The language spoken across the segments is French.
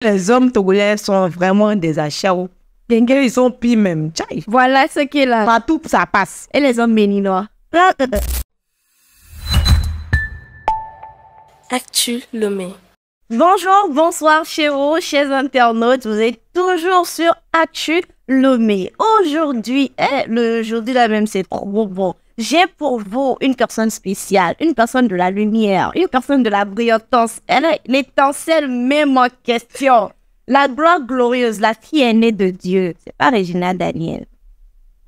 Les hommes togolais sont vraiment des achats. Ils sont pires même. Tchaï. Voilà ce qui est là. Partout, ça passe. Et les hommes béninois. Actu Lomé. Bonjour, bonsoir chez vous, chers internautes. Vous êtes toujours sur Actu Lomé. Aujourd'hui, aujourd'hui là même, c'est trop bon. J'ai pour vous une personne spéciale, une personne de la lumière, une personne de la brillantance. Elle est l'étincelle même en question. La gloire glorieuse, la fille aînée de Dieu. C'est pas Regina Daniel.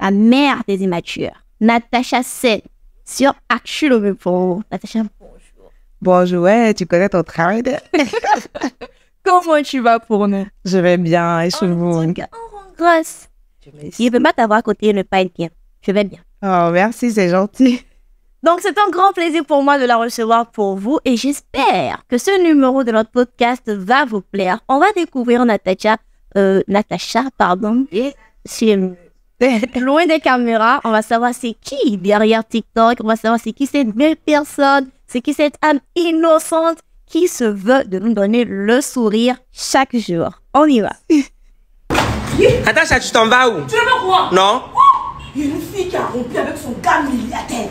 La mère des immatures. Natacha Sen. Sur Actu Lomé pour vous. Natacha, bonjour. Bonjour, ouais, tu connais ton travail. Comment tu vas pour nous? Je vais bien, et chez vous. On rend grâce. Je ne peux pas t'avoir à côté et ne pas être bien. Je vais bien. Oh, merci, c'est gentil. Donc, c'est un grand plaisir pour moi de la recevoir pour vous et j'espère que ce numéro de notre podcast va vous plaire. On va découvrir Natacha, et c'est loin des caméras. On va savoir c'est qui derrière TikTok. On va savoir c'est qui cette belle personne, c'est qui cette âme innocente qui se veut de nous donner le sourire chaque jour. On y va. Natacha, tu t'en vas où? Tu veux pas quoi? Non. Il y a une fille qui a rompu avec son gars milliardaire.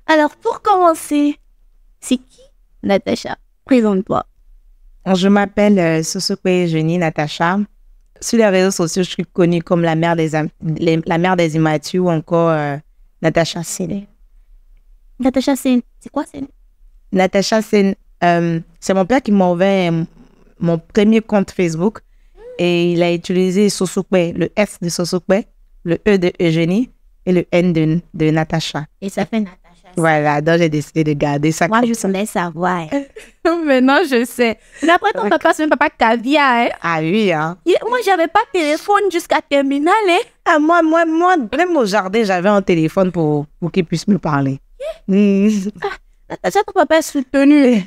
Alors, pour commencer, c'est qui Natacha? Présente-toi. Je m'appelle Sosope Eugénie Natacha. Sur les réseaux sociaux, je suis connue comme la mère des immatures ou encore Natacha Sen. Natacha Sen, c'est quoi Sen? Natacha Sen, c'est mon père qui m'a ouvert mon premier compte Facebook et il a utilisé Sosope, le S de Sosope, le E de Eugénie et le N de Natacha. Et ça fait Natacha. Voilà, donc j'ai décidé de garder ça. Moi, je voulais savoir. Maintenant, je sais. Mais après, ton papa, c'est un papa caviar. Hein? Ah oui, hein. Moi, j'avais pas de téléphone jusqu'à terminale. Hein? Ah, moi, même au jardin, j'avais un téléphone pour qu'il puisse me parler. Natacha, ton papa est soutenu.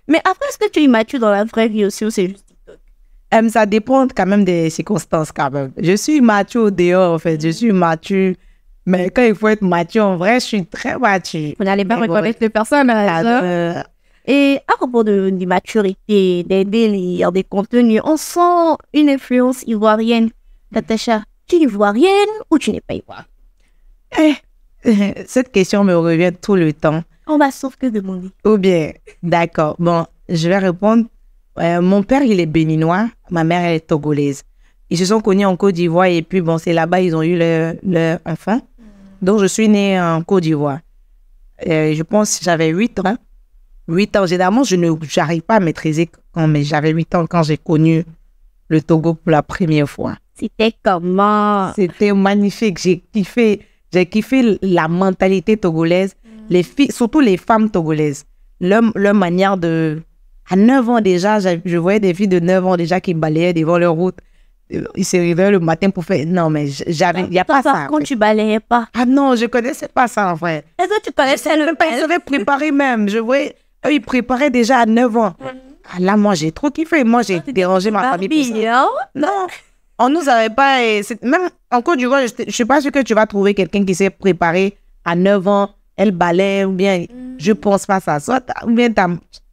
Mais après, est-ce que tu es immature dans la vraie vie aussi ou c'est juste TikTok? Ça dépend quand même des circonstances quand même. Je suis mature dehors, en fait. Je suis mature. Mais quand il faut être mature, en vrai, je suis très mature. Vous n'allez pas reconnaître les personnes. Et à propos de l'immaturité, des délires, des contenus, on sent une influence ivoirienne. Natacha, tu es ivoirienne ou tu n'es pas ivoirienne? Cette question me revient tout le temps. On va sauf que demander. Ou bien, d'accord. Bon, je vais répondre. Mon père, il est béninois. Ma mère, elle est togolaise. Ils se sont connus en Côte d'Ivoire et puis, bon, c'est là-bas ils ont eu leur enfant. Donc, je suis née en Côte d'Ivoire. Je pense que j'avais 8 ans. 8 ans. Généralement, je n'arrive pas à maîtriser mais j'avais 8 ans quand j'ai connu le Togo pour la première fois. C'était comment? C'était magnifique. J'ai kiffé la mentalité togolaise. Les filles, surtout les femmes togolaises. Leur manière de... À 9 ans déjà, je voyais des filles de 9 ans déjà qui balayaient devant leur route. Ils se réveillaient le matin pour faire... Non, mais il n'y a pas ça. Par contre, tu balayais pas. Ah non, je ne connaissais pas ça, en vrai. Est-ce que tu connaissais le Ils savaient préparer même. Je voyais... Eux, ils préparaient déjà à 9 ans. Ah, là, moi, j'ai trop kiffé. Moi, j'ai dérangé ma famille pour ça. Non, on nous avait pas... Même en Côte d'Ivoire, je ne suis pas sûre que tu vas trouver quelqu'un qui s'est préparé à 9 ans. Elle balaye ou bien... Je ne pense pas ça. Soit ou bien tu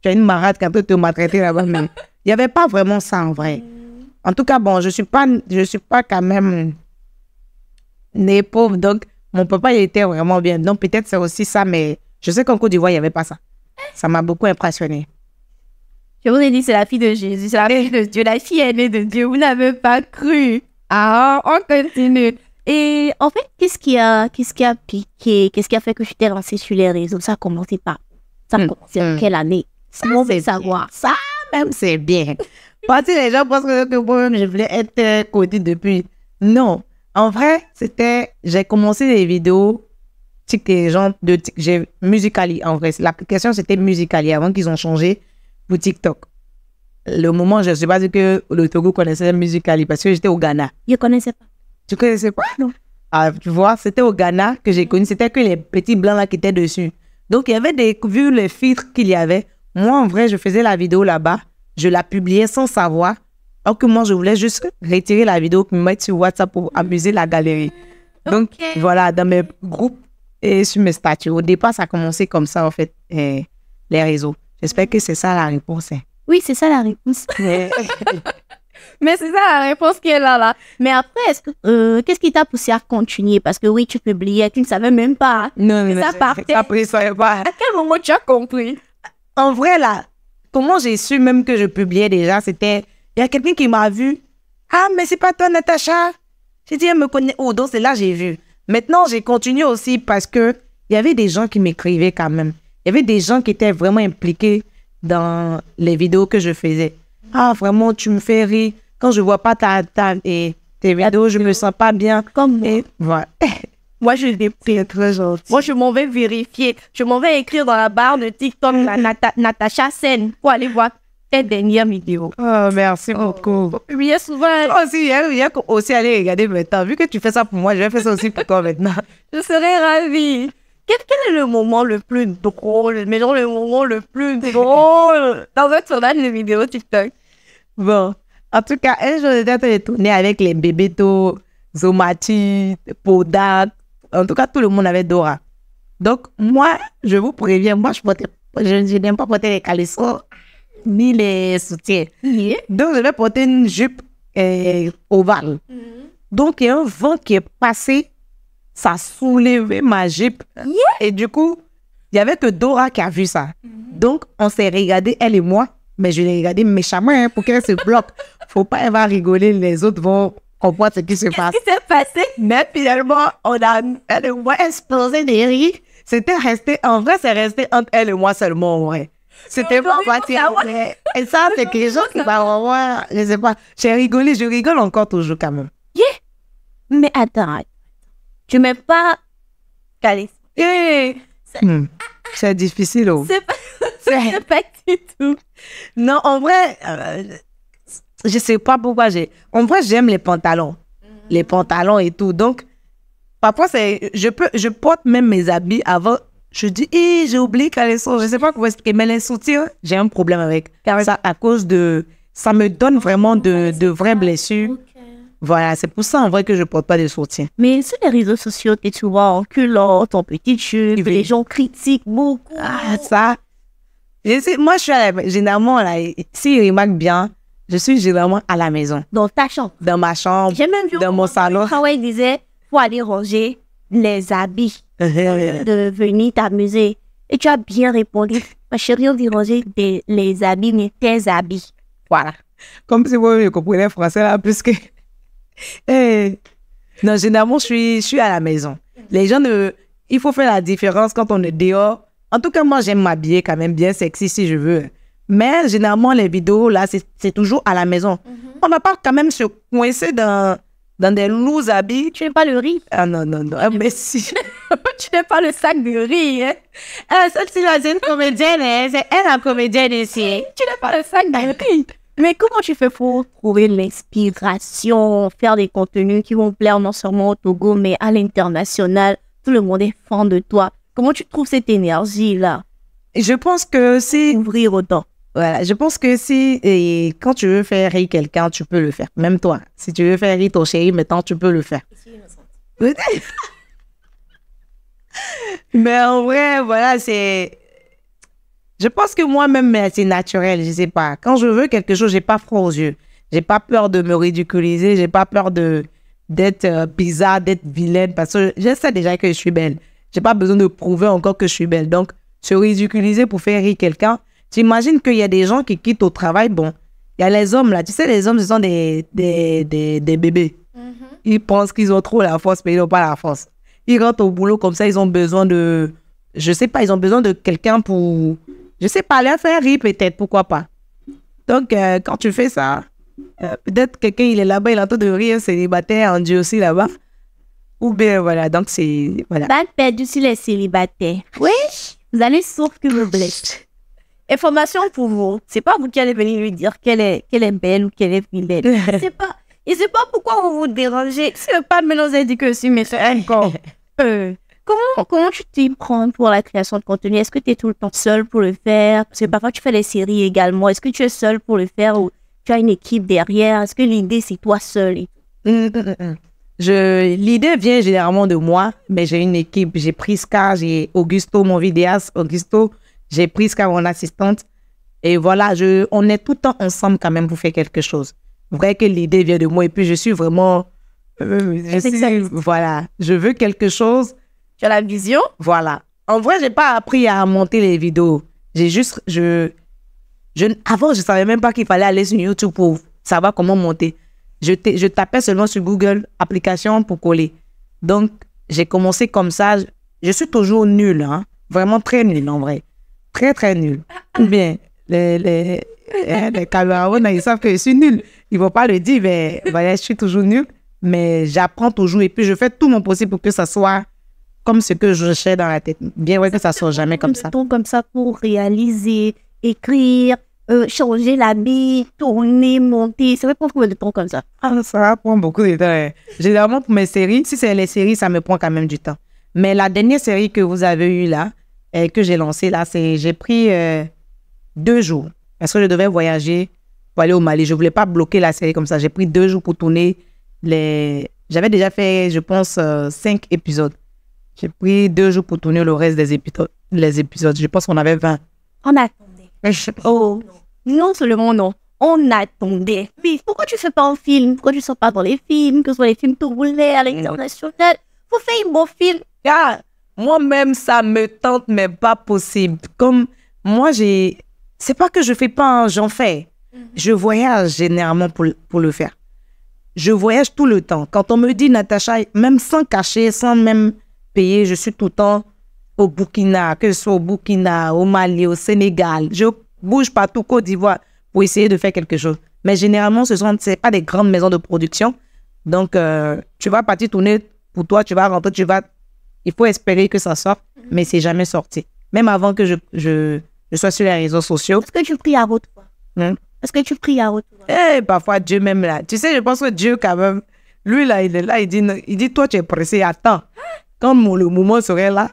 as une marade qui a peut te maltraiter là-bas. Mais il n'y avait pas vraiment ça, en vrai. En tout cas, bon, je suis pas quand même née pauvre, donc mon papa, il était vraiment bien. Donc, peut-être c'est aussi ça, mais je sais qu'en Côte d'Ivoire, il n'y avait pas ça. Ça m'a beaucoup impressionné. Je vous ai dit, c'est la fille de Jésus, c'est la fille de Dieu, la fille aînée de Dieu. Vous n'avez pas cru. Ah, on continue. Et en fait, qu'est-ce qui a piqué? Qu'est-ce qui a fait que je t'ai lancée sur les réseaux? Ça a commencé par... Ça a commencé en quelle année? Ça, on veut savoir. Ça, même, c'est bien. Parce que les gens pensent que moi-même, je voulais être codée depuis. Non. En vrai, j'ai commencé des vidéos j'ai Musical.ly, en vrai. L'application, c'était Musical.ly avant qu'ils ont changé pour TikTok. Le moment, je ne sais pas si que le Togo connaissait Musical.ly parce que j'étais au Ghana. Je ne connaissais pas. Tu ne connaissais pas? Non. Ah, tu vois, c'était au Ghana que j'ai connu. C'était que les petits blancs là qui étaient dessus. Donc, il y avait vu les filtres qu'il y avait. Moi, en vrai, je faisais la vidéo là-bas. Je la publiais sans savoir. Alors que moi, je voulais juste retirer la vidéo, me mettre sur WhatsApp pour amuser la galerie. Donc, voilà, dans mes groupes et sur mes statuts. Au départ, ça a commencé comme ça, en fait, les réseaux. J'espère que c'est ça la réponse. Oui, c'est ça la réponse. Mais c'est ça la réponse qui est là. Mais après, qu'est-ce qui t'a poussé à continuer? Parce que oui, tu publiais, tu ne savais même pas. Non, mais ça partait. Après, ça savais pas. À quel moment tu as compris? En vrai, là, comment j'ai su même que je publiais déjà, c'était... Il y a quelqu'un qui m'a vu. Ah, mais c'est pas toi, Natacha. J'ai dit, elle me connaît. Oh, donc c'est là j'ai vu. Maintenant, j'ai continué aussi parce que il y avait des gens qui m'écrivaient quand même. Il y avait des gens qui étaient vraiment impliqués dans les vidéos que je faisais. Ah, vraiment, tu me fais rire. Quand je vois pas tes vidéos, je me sens pas bien. Comme moi. Et voilà. Moi, je l'ai pris. Très gentil. Moi, je m'en vais vérifier. Je m'en vais écrire dans la barre de TikTok Natacha Sen pour aller voir tes dernières vidéos. Oh, merci beaucoup. Bien souvent. Aussi, il y a aussi aller regarder maintenant. Vu que tu fais ça pour moi, je vais faire ça aussi pour toi maintenant. Je serais ravie. Quel est le moment le plus drôle, mais genre le moment le plus drôle dans un tournage de vidéo TikTok? Bon, en tout cas, un jour, j'étais en train de tourner avec les Bébéto, Zomati, Podak. En tout cas, tout le monde avait Dora. Donc, moi, je vous préviens, moi, je n'aime pas porter les caleçons ni les soutiens. Yeah. Donc, je vais porter une jupe ovale. Donc, il y a un vent qui est passé, ça a soulevé ma jupe. Et du coup, il n'y avait que Dora qui a vu ça. Donc, on s'est regardé, elle et moi. Mais je l'ai regardé méchamment hein, pour qu'elle se bloque. Faut pas, elle va rigoler, les autres vont comprendre ce qui se passe. Qu'est-ce qui s'est passé? Mais finalement, elle et moi explosé des rires. C'était resté, en vrai, c'est resté entre elle et moi seulement, en vrai. C'était pas parti. Et ça, c'est quelque chose qui va vraiment, je sais pas. J'ai rigolé, je rigole encore toujours quand même. Yeah. Mais attends. Tu mets pas calé. C'est difficile, oh. C'est pas du tout. Non, en vrai, je sais pas pourquoi en vrai, j'aime les pantalons. Les pantalons et tout. Donc, parfois, je porte même mes habits avant. Je dis, j'ai oublié caleçon. Je sais pas comment expliquer, mais les soutiens, j'ai un problème avec. Car ça, à cause de, ça me donne vraiment de vraies blessures. Okay. Voilà, c'est pour ça, en vrai, que je porte pas de soutien. Mais sur les réseaux sociaux, t'es souvent en culotte, en petite jupe, les gens critiquent beaucoup. Ah, ça. Moi, je suis généralement, là, s'ils remarquent bien, je suis généralement à la maison. Dans ta chambre? Dans ma chambre, j'ai même vu dans mon salon. Quand il disait, faut aller ranger les habits, de venir t'amuser. Et tu as bien répondu, ma chérie, on dit ranger les habits, mais tes habits. Voilà. Comme si vous comprenez français là, plus que... Non, généralement, je suis à la maison. Les gens, il faut faire la différence quand on est dehors. En tout cas, moi, j'aime m'habiller quand même bien sexy si je veux. Mais généralement, les vidéos, là, c'est toujours à la maison. On ne va pas quand même se coincer dans des lourds habits. Tu n'aimes pas le riz? Ah non. Ah, mais si. Tu n'aimes pas le sac de riz, hein? Celle-ci-là, c'est une comédienne, hein? C'est elle la comédienne ici. Tu n'aimes pas le sac de riz? Mais comment tu fais pour trouver l'inspiration, faire des contenus qui vont plaire non seulement au Togo, mais à l'international? Tout le monde est fan de toi. Comment tu trouves cette énergie-là? Je pense que c'est... Ouvrir autant. Voilà, je pense que quand tu veux faire rire quelqu'un, tu peux le faire. Même toi. Si tu veux faire rire ton chéri, maintenant, tu peux le faire. Mais en vrai, voilà, c'est... Je pense que moi-même, c'est naturel, je sais pas. Quand je veux quelque chose, j'ai pas froid aux yeux. J'ai pas peur de me ridiculiser, j'ai pas peur d'être bizarre, d'être vilaine, parce que je sais déjà que je suis belle. J'ai pas besoin de prouver encore que je suis belle. Donc, se ridiculiser pour faire rire quelqu'un, tu imagines qu'il y a des gens qui quittent au travail, bon, il y a les hommes là, tu sais, les hommes, ce sont des bébés. Ils pensent qu'ils ont trop la force, mais ils n'ont pas la force. Ils rentrent au boulot comme ça, ils ont besoin de, je sais pas, ils ont besoin de quelqu'un pour, je sais pas, leur faire rire peut-être, pourquoi pas. Donc, quand tu fais ça, peut-être quelqu'un, il est là-bas, il est en train de rire, célibataire, on dit aussi là-bas. Ou bien, voilà, donc c'est, voilà. Balle perdue sur les célibataires. Oui, vous allez sauf que vous blessez. Information pour vous. C'est pas vous qui allez venir lui dire qu'elle est belle ou qu'elle est vilaine. C'est pas. Et c'est pas pourquoi vous vous dérangez. C'est pas de mélanger dit que si, mais c'est encore. Comment tu t'y prends pour la création de contenu? Est-ce que tu es tout le temps seul pour le faire? Parce que parfois tu fais des séries également. Est-ce que tu es seul pour le faire ou tu as une équipe derrière? Est-ce que l'idée c'est toi seul? L'idée vient généralement de moi, mais j'ai une équipe. J'ai Priska, j'ai Augusto, mon vidéaste. Augusto, j'ai Priska, mon assistante. Et voilà, on est tout le temps ensemble quand même pour faire quelque chose. Vrai que l'idée vient de moi et puis je suis vraiment... voilà, je veux quelque chose. Tu as la vision? Voilà. En vrai, j'ai pas appris à monter les vidéos. J'ai juste... avant, je savais même pas qu'il fallait aller sur YouTube pour savoir comment monter. Je tapais seulement sur Google, application pour coller. Donc, j'ai commencé comme ça. Je suis toujours nulle, hein. Vraiment très nulle, en vrai. Très, très nulle. Bien, les caméras, ils savent que je suis nulle. Ils ne vont pas le dire, mais voilà, je suis toujours nulle. Mais j'apprends toujours et puis je fais tout mon possible pour que ça soit comme ce que je cherche dans la tête. Bien, ouais, que ça ne soit jamais comme ça. Comme ça pour réaliser, écrire, changer l'habit, tourner, monter. Ça va prendre combien de temps comme ça? Ça va prendre beaucoup de temps. Généralement, pour mes séries, si c'est les séries, ça me prend quand même du temps. Mais la dernière série que vous avez eue là, que j'ai lancée là, j'ai pris 2 jours. Parce que je devais voyager pour aller au Mali. Je ne voulais pas bloquer la série comme ça. J'ai pris 2 jours pour tourner J'avais déjà fait, je pense, 5 épisodes. J'ai pris 2 jours pour tourner le reste des épisodes. Les épisodes. Je pense qu'on avait 20. On attendait. Oh, non seulement non. On attendait. Mais pourquoi tu ne fais pas un film? Pourquoi tu ne sors pas dans les films? Que ce soit les films tournés à l'international. Faut faire un bon film. Ah, moi-même, ça me tente, mais pas possible. Comme moi, c'est pas que je fais pas, j'en fais. Je voyage généralement pour le faire. Je voyage tout le temps. Quand on me dit, Natacha, même sans cacher, sans même payer, je suis tout le temps au Burkina, que ce soit au Burkina, au Mali, au Sénégal. Je bouge partout, Côte d'Ivoire, pour essayer de faire quelque chose. Mais généralement, c'est pas des grandes maisons de production. Donc, tu vas partir tourner pour toi, tu vas rentrer, il faut espérer que ça sorte, mais c'est jamais sorti. Même avant que je sois sur les réseaux sociaux. Est-ce que tu pries à haute voix? Est-ce que tu pries à haute voix? Parfois, Dieu même là. Tu sais, je pense que Dieu quand même, lui là, il est là, il dit, toi, tu es pressé, attends. Quand le moment serait là,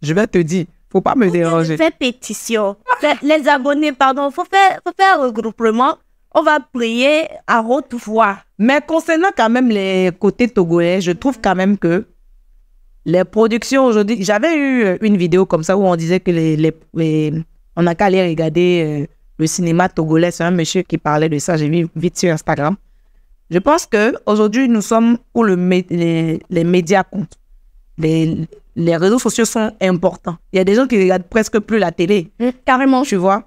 je vais te dire, faut pas me déranger. Fais pétition. Les abonnés, pardon, faut faire regroupement. On va prier à haute voix. Mais concernant quand même les côtés togolais, je trouve quand même que les productions aujourd'hui, j'avais eu une vidéo comme ça où on disait que on n'a qu'à aller regarder le cinéma togolais. C'est un monsieur qui parlait de ça, j'ai vu vite sur Instagram. Je pense qu'aujourd'hui, nous sommes où les médias comptent. Les réseaux sociaux sont importants. Il y a des gens qui regardent presque plus la télé. Carrément. Tu vois?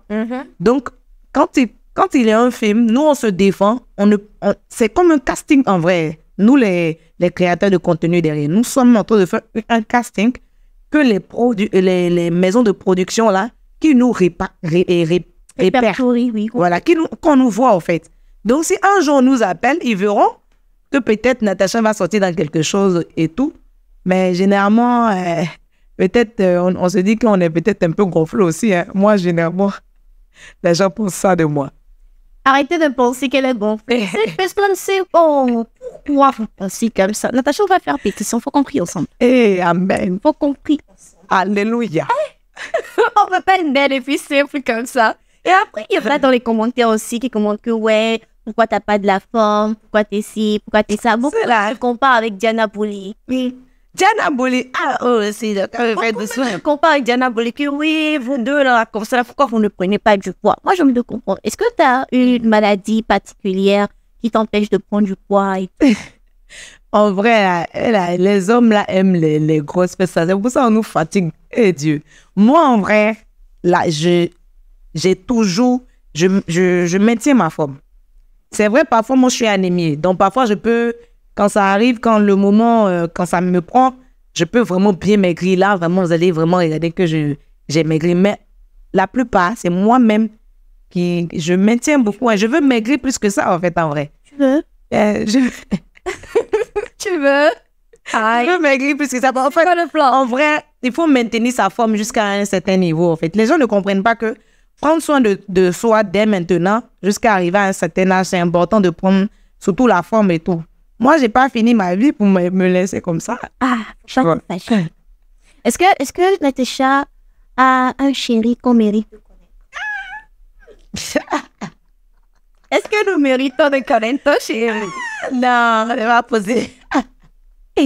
Donc, quand il y a un film, nous, on se défend. C'est comme un casting en vrai. Nous, les créateurs de contenu derrière, nous sommes en train de faire un casting que les maisons de production là, qui nous répertorient, oui. Voilà, qu'on nous voit en fait. Donc, si un jour on nous appelle, ils verront que peut-être Natacha va sortir dans quelque chose et tout. Mais généralement, peut-être, on se dit qu'on est peut-être un peu gonflé aussi. Hein. Moi, généralement, les gens pensent ça de moi. Arrêtez de penser qu'elle est gonflée. Parce qu'on sait pourquoi vous pensez comme ça. Natacha, on va faire pétition. Faut qu'on prie ensemble. Amen. Faut qu'on prie ensemble. Alléluia. On ne peut pas une belle et puis simple comme ça. Et après, il y en a dans les commentaires aussi qui commentent que ouais, pourquoi t'as pas de la forme, pourquoi t'es ci, pourquoi t'es ça. Beaucoup se comparent avec Diana Boli. Oui. Diana Boli, c'est je compare avec Diana Boli que oui, vous deux là, comme ça, pourquoi vous ne prenez pas du poids? Moi, j'ai envie de comprendre. Est-ce que tu as une maladie particulière qui t'empêche de prendre du poids? En vrai, les hommes là aiment les grosses personnes. C'est pour ça qu'on nous fatigue. Eh Dieu. Moi, en vrai, là, je maintiens ma forme. C'est vrai, parfois, moi, je suis anémie. Donc, parfois, je peux, quand ça arrive, quand le moment, quand ça me prend, je peux vraiment bien maigrir. Là, vraiment, vous allez vraiment regarder que j'ai maigri. Mais la plupart, c'est moi-même je maintiens beaucoup. Je veux maigrir plus que ça, en fait, en vrai. Tu veux? Tu veux? Je veux maigrir plus que ça. En fait, en vrai, il faut maintenir sa forme jusqu'à un certain niveau, en fait. Les gens ne comprennent pas que prendre soin de soi dès maintenant, jusqu'à arriver à un certain âge, c'est important de prendre surtout la forme et tout. Moi, j'ai pas fini ma vie pour me laisser comme ça. Chaque fashion. Est-ce que Natacha a un chéri qu'on mérite de connaître? Est-ce que nous méritons de connaître ton chéri? Non, elle va poser. On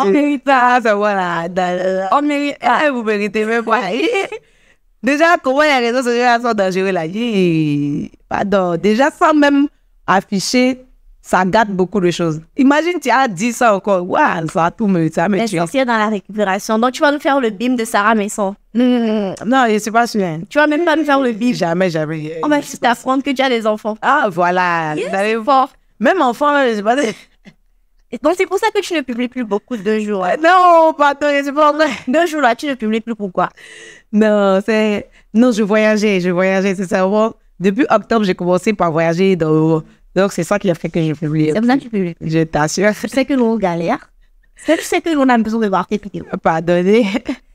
mérite pas. Ça, voilà. On mérite. Vous méritez même pas. Déjà, comment les réseaux sociaux sont dangereux là? Pardon. Déjà, sans même afficher, ça gâte beaucoup de choses. Imagine, tu as dit ça encore. Waouh, ça a tout me tué. C'est dans la récupération. Donc, tu vas nous faire le bim de Sarah Maison. Non, je ne suis pas sûre. Tu vas même pas nous faire le bim. Jamais. On va juste t'apprendre que tu as des enfants. Ah, voilà. Yes, c'est fort. Même enfant, je sais pas. Donc, c'est pour ça que tu ne publies plus beaucoup de jours. Non, pardon, c'est pas vrai. 2 jours là, tu ne publies plus. Pourquoi? Non, je voyageais, c'est ça. Depuis octobre, j'ai commencé par voyager. Donc, c'est ça qui a fait que je publie. C'est pour ça que tu publies. Je t'assure. Je sais que nous, on galère. Je sais que nous, on a besoin de voir tes vidéos. Pardonnez.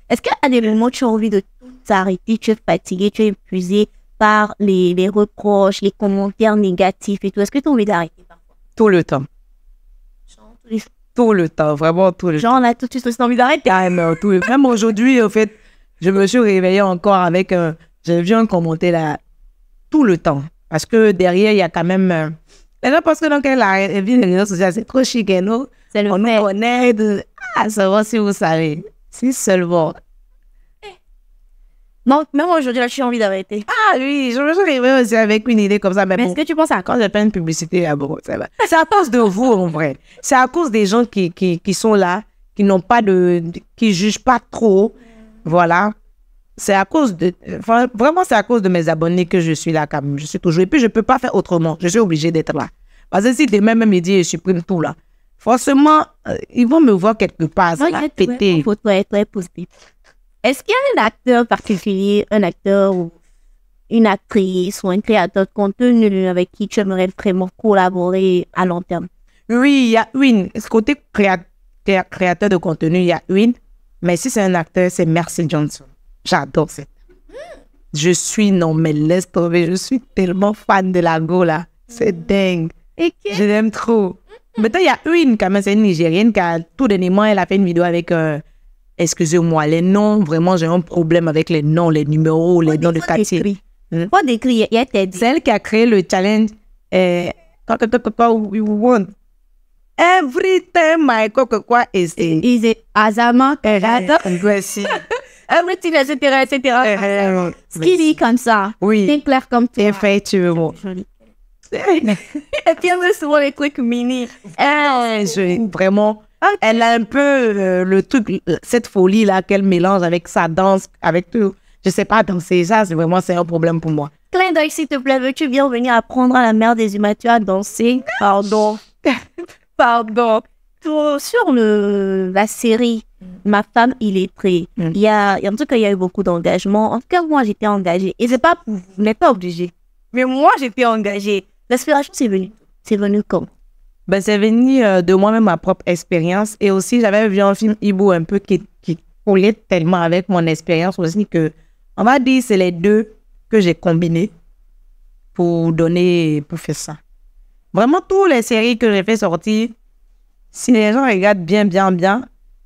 Est-ce qu'à des moments, tu as envie de tout arrêter, tu es fatigué, tu es épuisé par les reproches, les commentaires négatifs et tout? Est-ce que tu as envie d'arrêter parfois? Tout le temps. Tout le temps, vraiment tout le temps. Genre, on a tout de suite aussi envie d'arrêter. Même aujourd'hui, en fait, je me suis réveillée encore avec j'ai vu un commentaire là, tout le temps. Parce que derrière, il y a quand même... les gens pensent que donc, la vie des réseaux sociaux, c'est trop chic, non? C'est le on nous connaît. Ça va si vous savez. Si seulement. Donc, même aujourd'hui, là, tu as envie d'arrêter. Ah oui, je me suis réveillée aussi avec une idée comme ça. Mais bon, est-ce que tu penses à quand j'ai fait une publicité, là, bon, ça va. C'est à cause de vous, en vrai. C'est à cause des gens qui sont là, qui n'ont pas qui jugent pas trop. Voilà. C'est à cause de... Vraiment, c'est à cause de mes abonnés que je suis là, quand même. Je suis toujours... Et puis, je peux pas faire autrement. Je suis obligée d'être là. Parce que si demain, même midi, je supprime tout là. Forcément, ils vont me voir quelque part. Ça va péter. Il faut être très positif. Est-ce qu'il y a un acteur particulier, un acteur ou une actrice ou un créateur de contenu avec qui tu aimerais vraiment collaborer à long terme? Oui, il y a une. Ce côté créateur de contenu, il y a une. Mais si c'est un acteur, c'est Mercy Johnson. J'adore cette. Je suis, non, mais laisse tomber. Je suis tellement fan de la go là. C'est dingue. Je l'aime trop. Maintenant, il y a une, quand même, c'est une Nigérienne qui a tout dernièrement, elle a fait une vidéo avec. Excusez-moi, les noms, vraiment, j'ai un problème avec les noms, les numéros, les noms de quartier. Pas d'écrit, il y a tes dit. C'est elle qui a créé le challenge we want. Every time I quoi is it Azama, voici. everything, etc. Ce qui dit comme ça. Oui. C'est clair comme toi. Effectivement. Et puis, on a souvent les trucs mini. Vraiment. Elle a un peu le truc, cette folie-là qu'elle mélange avec sa danse, avec tout. Je sais pas danser, ça, c'est un problème pour moi. Clin d'œil, s'il te plaît, veux-tu bien venir apprendre à la mère des humains à danser? Pardon. Sur la série Ma femme illettrée, il y a un truc, il y a eu beaucoup d'engagement. En tout cas, moi, j'étais engagée. Et c'est pas pour vous, vous n'êtes pas obligé. Mais moi, j'étais engagée. L'inspiration, c'est venu. C'est venu comme? Ben, c'est venu de moi-même, ma propre expérience. Et aussi, j'avais vu un film Ibu un peu qui collait tellement avec mon expérience aussi que, on va dire, c'est les deux que j'ai combinés pour faire ça. Vraiment, toutes les séries que j'ai fait sortir, si les gens regardent bien,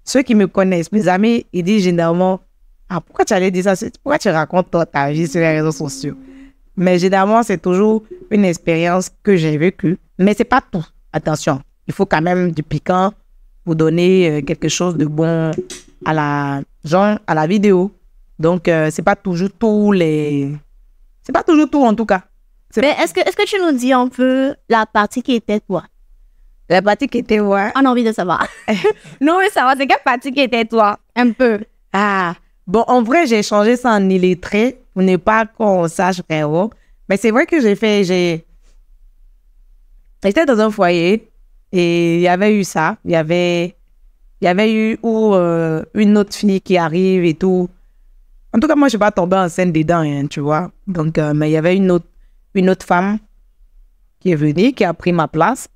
ceux qui me connaissent, mes amis, ils disent généralement, ah, pourquoi tu allais dire ça? Pourquoi tu racontes ta vie sur les réseaux sociaux? Mais généralement, c'est toujours une expérience que j'ai vécue. Mais c'est pas tout. Attention, il faut quand même du piquant pour donner quelque chose de bon à la vidéo. Donc, c'est pas toujours tout en tout cas. Mais est-ce que tu nous dis un peu la partie qui était toi? La partie qui était moi? On a envie de savoir. Non, mais savoir, c'est quelle partie qui était toi? Un peu. Ah, bon, en vrai, j'ai changé ça en illettré pour ne pas qu'on sache vraiment. Mais c'est vrai que j'étais dans un foyer et il y avait eu ça. Il y avait eu une autre fille qui arrive et tout. En tout cas, moi, je ne suis pas tombée enceinte dedans, hein, tu vois. Donc, mais il y avait une autre femme qui est venue, qui a pris ma place.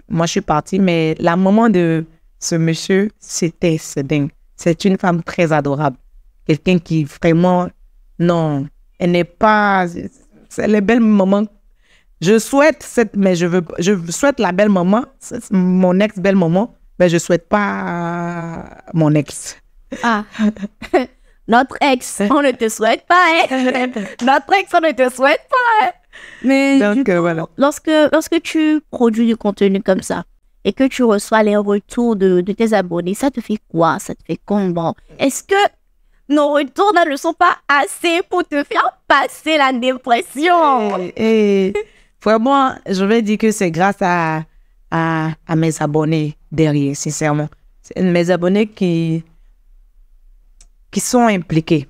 Moi, je suis partie, mais la maman de ce monsieur, c'est dingue. C'est une femme très adorable. Quelqu'un qui vraiment, non, elle n'est pas... C'est les belles mamans. Je souhaite je souhaite la belle maman, mon ex-belle maman, mais je souhaite pas mon ex. Ah, notre ex, on ne te souhaite pas, hein? Notre ex, on ne te souhaite pas, hein? Mais donc, voilà. Lorsque tu produis du contenu comme ça, et que tu reçois les retours de tes abonnés, ça te fait quoi? Ça te fait comment? Est-ce que nos retours ne sont pas assez pour te faire passer la dépression? Et vraiment, je vais dire que c'est grâce à mes abonnés derrière, sincèrement. C'est mes abonnés qui sont impliqués.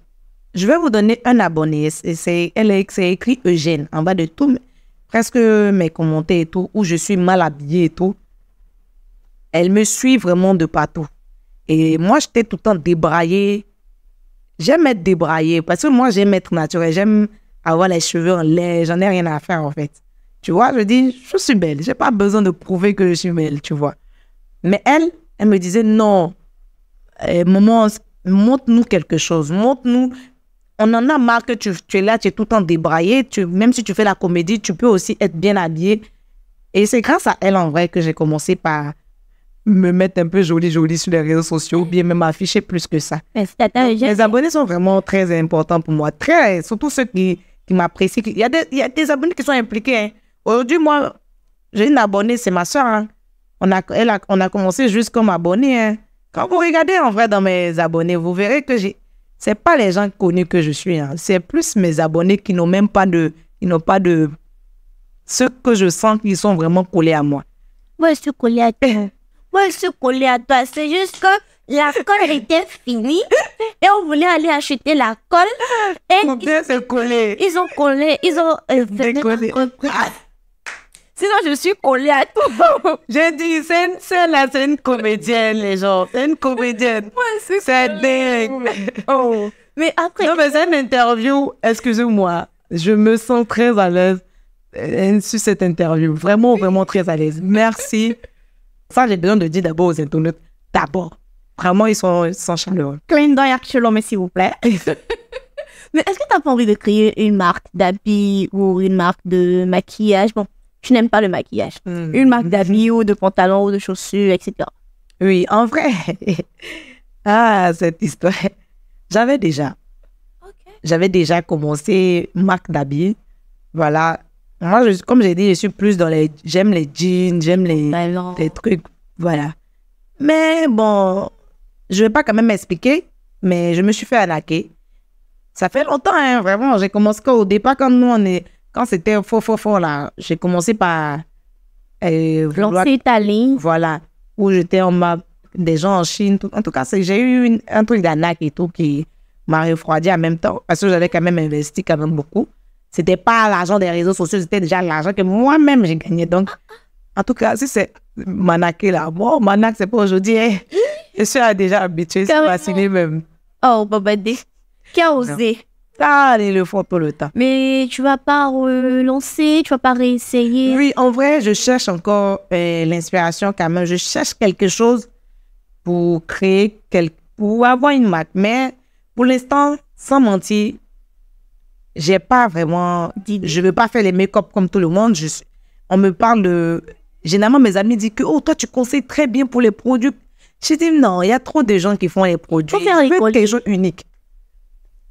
Je vais vous donner un abonné. C'est écrit Eugène en bas de tout, presque mes commentaires et tout, où je suis mal habillée et tout. Elle me suit vraiment de partout. Et moi, j'étais tout le temps débraillée. J'aime être débraillée parce que moi, j'aime être naturelle. J'aime avoir les cheveux en l'air. J'en ai rien à faire, en fait. Tu vois, je dis, je suis belle. J'ai pas besoin de prouver que je suis belle, tu vois. Mais elle me disait, non, maman, montre-nous quelque chose. Montre-nous. On en a marre que tu es là, tu es tout le temps débraillée. Même si tu fais la comédie, tu peux aussi être bien habillée. Et c'est grâce à elle, en vrai, que j'ai commencé par me mettre un peu jolie sur les réseaux sociaux, ou bien même m'afficher plus que ça. Les abonnés sont vraiment très importants pour moi. Surtout ceux qui m'apprécient. Il y a des abonnés qui sont impliqués. Hein. Aujourd'hui, moi, j'ai une abonnée, c'est ma soeur. Hein. On a commencé juste comme abonnée. Hein. Quand vous regardez en vrai dans mes abonnés, vous verrez que c'est pas les gens connus que je suis. Hein. C'est plus mes abonnés qui n'ont même pas de... Ils n'ont pas de... Ceux que je sens qu'ils sont vraiment collés à moi. Moi, je suis collée à toi. Moi, je suis collée à toi. C'est juste que la colle était finie et on voulait aller acheter la colle. Et Mon père s'est collé. Ils ont collé. Ils ont... collé. Sinon, je suis collée à toi. J'ai dit, c'est une comédienne, les gens. C'est une comédienne. Ouais, c'est dingue. Oh. Mais après... Non, mais c'est une interview. Excusez-moi. Je me sens très à l'aise sur cette interview. Vraiment, vraiment très à l'aise. Merci. Ça, j'ai besoin de dire d'abord aux internautes. D'abord. Vraiment, ils sont chaleureux. Clin d'œil actuellement, mais s'il vous plaît. Mais est-ce que tu n'as pas envie de créer une marque d'habits ou une marque de maquillage? Bon, tu n'aimes pas le maquillage. Une marque d'habits ou de pantalons ou de chaussures, etc. Oui, en vrai. Ah, cette histoire. J'avais déjà commencé une marque d'habits. Voilà. Moi, comme j'ai dit, je suis plus dans les... J'aime les jeans, j'aime les trucs. Voilà. Mais bon, je ne vais pas quand même m'expliquer, mais je me suis fait arnaquer. Ça fait longtemps, hein, vraiment. J'ai commencé au départ, quand c'était fort, là, j'ai commencé par... lancer ta ligne. Voilà. Où j'étais en mode des gens en Chine. En tout cas, j'ai eu un truc d'arnaque et tout qui m'a refroidi en même temps, parce que j'avais quand même investi quand même beaucoup. C'était pas l'argent des réseaux sociaux, c'était déjà l'argent que moi-même j'ai gagné. Donc, en tout cas, si c'est m'arnaquer là, bon, m'arnaque, c'est pas aujourd'hui. Hein. Je suis déjà habituée, c'est fasciné même. Oh, Babadé, qui a osé? Ah, ils le font tout le temps. Mais tu vas pas relancer, tu vas pas réessayer? Oui, en vrai, je cherche encore l'inspiration quand même. Je cherche quelque chose pour créer, pour avoir une marque. Mais pour l'instant, sans mentir, j'ai pas vraiment... Je veux pas faire les make-up comme tout le monde. On me parle de... Généralement, mes amis disent que, oh, toi, tu conseilles très bien pour les produits. Je dis, non, il y a trop de gens qui font les produits. Faut faire quelque chose unique.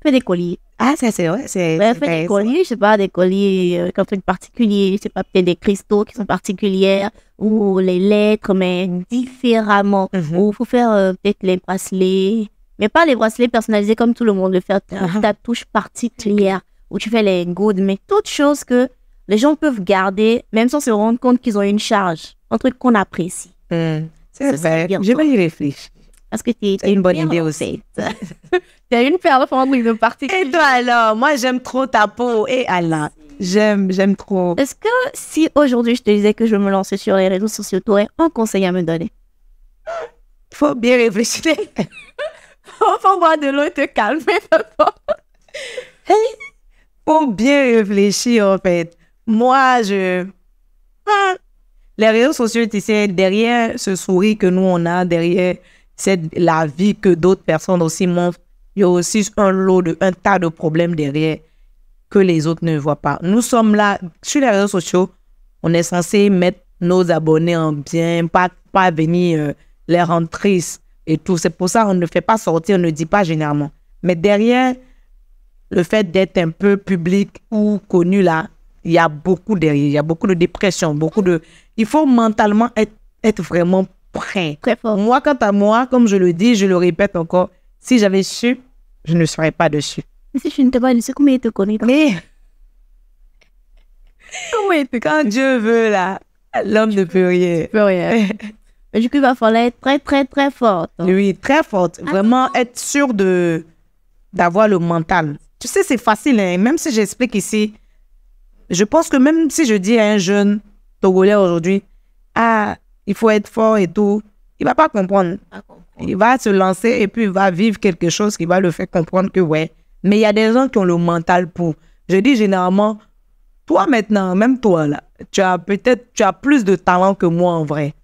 Fais des colliers. Ah, ça, c'est vrai. Fais des colliers, je sais pas, des colliers comme truc particulier. Je sais pas, peut-être des cristaux qui sont particuliers ou les lettres, mais différemment. Ou faut faire peut-être les bracelets. Mais pas les bracelets personnalisés comme tout le monde le fait. Ta touche particulière où tu fais les gouttes, mais toutes choses que les gens peuvent garder, même sans se rendre compte qu'ils ont une charge. Un truc qu'on apprécie. C'est vrai. Je vais y réfléchir. Parce que tu c'est une bonne idée aussi. Tu as une perle de particulier. Et toi alors? Moi, j'aime trop ta peau. Et Allah, j'aime trop. Est-ce que si aujourd'hui je te disais que je me lançais sur les réseaux sociaux, tu aurais un conseil à me donner? Faut bien réfléchir. Faut boire de l'eau et te calmer. Faut bien réfléchir, en fait. Moi, les réseaux sociaux, tu sais, derrière ce sourire que nous, on a, derrière la vie que d'autres personnes aussi montrent, il y a aussi un tas de problèmes derrière que les autres ne voient pas. Nous sommes là, sur les réseaux sociaux, on est censé mettre nos abonnés en bien, pas venir les rendre tristes et tout. C'est pour ça qu'on ne fait pas sortir, on ne dit pas généralement. Mais derrière, le fait d'être un peu public ou connu là, il y a beaucoup derrière, il y a beaucoup de dépression, il faut mentalement être être vraiment prêt. Très fort. Moi, quant à moi, comme je le dis, je le répète encore, si j'avais su, je ne serais pas dessus. Mais si je ne t'ai pas laissé, comment il te connaît? Mais Comment il te connaît? quand Dieu veut, là, l'homme ne peut rien. Peux rien. Mais du coup, il va falloir être très, très, très forte. Oui, très forte. Vraiment être sûr d'avoir le mental. Tu sais, c'est facile, hein. Même si j'explique ici, je pense que même si je dis à un jeune Togolais aujourd'hui, ah, il faut être fort et tout, il va pas comprendre. Il va se lancer et puis il va vivre quelque chose qui va le faire comprendre que ouais. Mais il y a des gens qui ont le mental pour. Je dis généralement, toi maintenant, même toi là, tu as plus de talent que moi en vrai.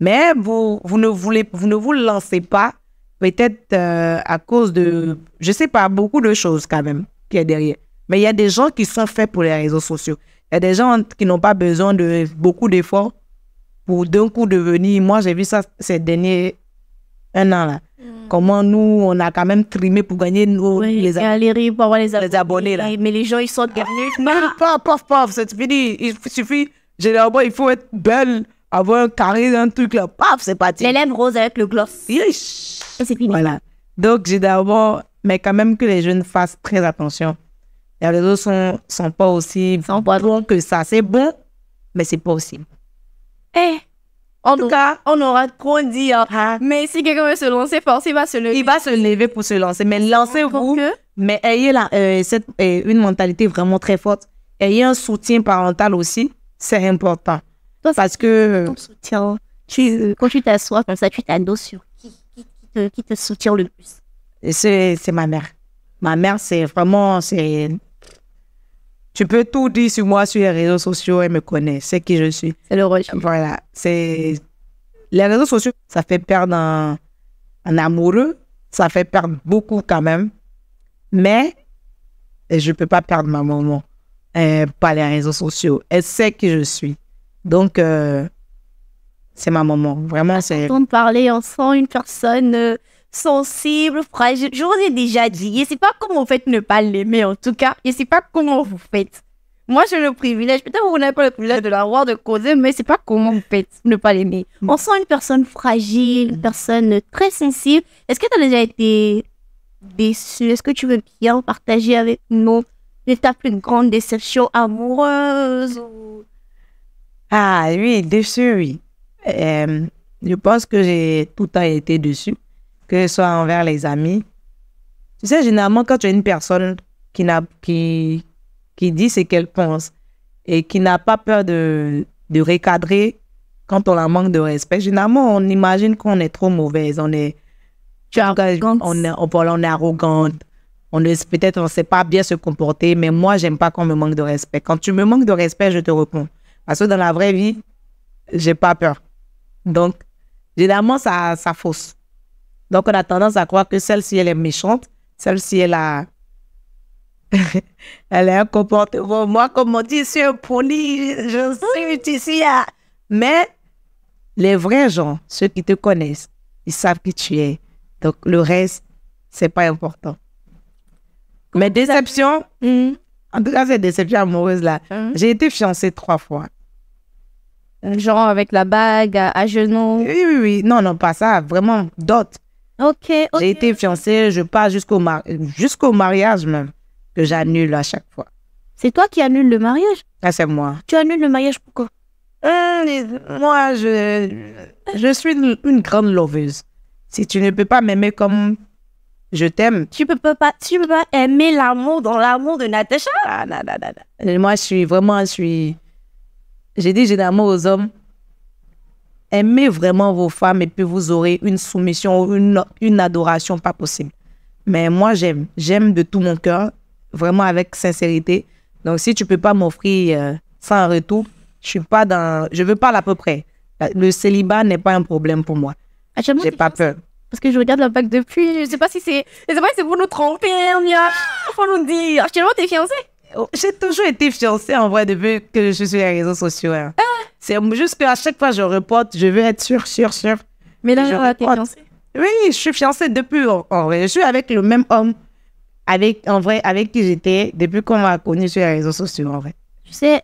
Mais vous ne vous lancez pas, peut-être à cause de, je sais pas, beaucoup de choses quand même qui est derrière. Mais il y a des gens qui sont faits pour les réseaux sociaux. Il y a des gens qui n'ont pas besoin de beaucoup d'efforts pour d'un coup devenir. Moi, j'ai vu ça ces derniers 1 an là. Comment nous, on a quand même trimé pour gagner les galérer pour avoir les abonnés là. Mais les gens, ils sont gagnés. Paf, c'est fini. Il suffit, généralement, il faut être belle, avoir un carré, un truc là. Paf, c'est parti. Les lèvres roses avec le gloss. Yes. Et c'est fini. Voilà. Donc, généralement, mais quand même que les jeunes fassent très attention. Les réseaux sont pas aussi bons que ça. C'est bon, mais c'est pas aussi. En tout cas, on aura trop dit. Hein. Mais si quelqu'un veut se lancer, forcément, il va se lever. Il va se lever pour se lancer. Mais lancez-vous. Mais ayez une mentalité vraiment très forte. Ayez un soutien parental aussi. C'est important. Parce que... Ton soutien, quand tu t'assois comme ça, tu t'ados sur qui te soutient le plus. C'est ma mère. Ma mère, c'est vraiment... Tu peux tout dire sur moi sur les réseaux sociaux, elle me connaît, c'est qui je suis. C'est le rôle. Voilà, les réseaux sociaux, ça fait perdre un amoureux, ça fait perdre beaucoup quand même, mais je ne peux pas perdre ma maman par les réseaux sociaux. Elle sait qui je suis. Donc, c'est ma maman. Vraiment, c'est... Quand on parler, on sent une personne... sensible, fragile. Je vous ai déjà dit, je ne sais pas comment vous faites ne pas l'aimer en tout cas. Je ne sais pas comment vous faites. Moi, j'ai le privilège, peut-être vous n'avez pas le privilège de l'avoir, de causer, mais je ne sais pas comment vous faites ne pas l'aimer. On sent une personne fragile, une personne très sensible. Est-ce que tu as déjà été déçu? Est-ce que tu veux bien partager avec nous ta plus grande déception amoureuse ou... Ah oui, déçu, oui. Je pense que j'ai tout le temps été déçu, que ce soit envers les amis. Tu sais, généralement, quand tu as une personne qui dit ce qu'elle pense et qui n'a pas peur de recadrer quand on la manque de respect, généralement, on imagine qu'on est trop mauvaise. On est arrogante. Peut-être on ne sait pas bien se comporter, mais moi, j'aime pas qu'on me manque de respect. Quand tu me manques de respect, je te réponds. Parce que dans la vraie vie, j'ai pas peur. Donc, généralement, ça fausse. Donc, on a tendance à croire que celle-ci, elle est méchante. Celle-ci, elle a un comportement. Moi, comme on dit, je suis un poli, je suis ici. Mais les vrais gens, ceux qui te connaissent, ils savent qui tu es. Donc, le reste, c'est pas important. Mes déceptions, en tout cas, ces déceptions amoureuses-là, j'ai été fiancée 3 fois. Genre avec la bague à genoux. Oui. Non, pas ça. Vraiment, d'autres. Ok. J'ai été fiancée, je pars jusqu'au mariage même, que j'annule à chaque fois. C'est toi qui annules le mariage? Ah, c'est moi. Tu annules le mariage pourquoi? Moi, je suis une grande loveuse. Si tu ne peux pas m'aimer comme je t'aime. Tu peux pas aimer l'amour dans l'amour de Natacha? Ah, non. Moi, j'ai dit généralement aux hommes, aimez vraiment vos femmes et puis vous aurez une soumission, une adoration pas possible. Mais moi, j'aime de tout mon cœur, vraiment avec sincérité. Donc, si tu peux pas m'offrir sans retour, je veux pas à peu près. Le célibat n'est pas un problème pour moi. J'ai pas peur. Parce que je regarde la bague depuis, je sais pas si c'est pour nous tromper, faut nous dire. Actuellement, t'es fiancée? J'ai toujours été fiancée en vrai depuis que je suis sur les réseaux sociaux. Hein. C'est juste qu'à chaque fois que je reporte, je veux être sûre. Mais là, t'es fiancée? Oui, je suis fiancée depuis, en vrai. Je suis avec le même homme avec qui j'étais depuis qu'on m'a connue sur les réseaux sociaux, en vrai. Tu sais,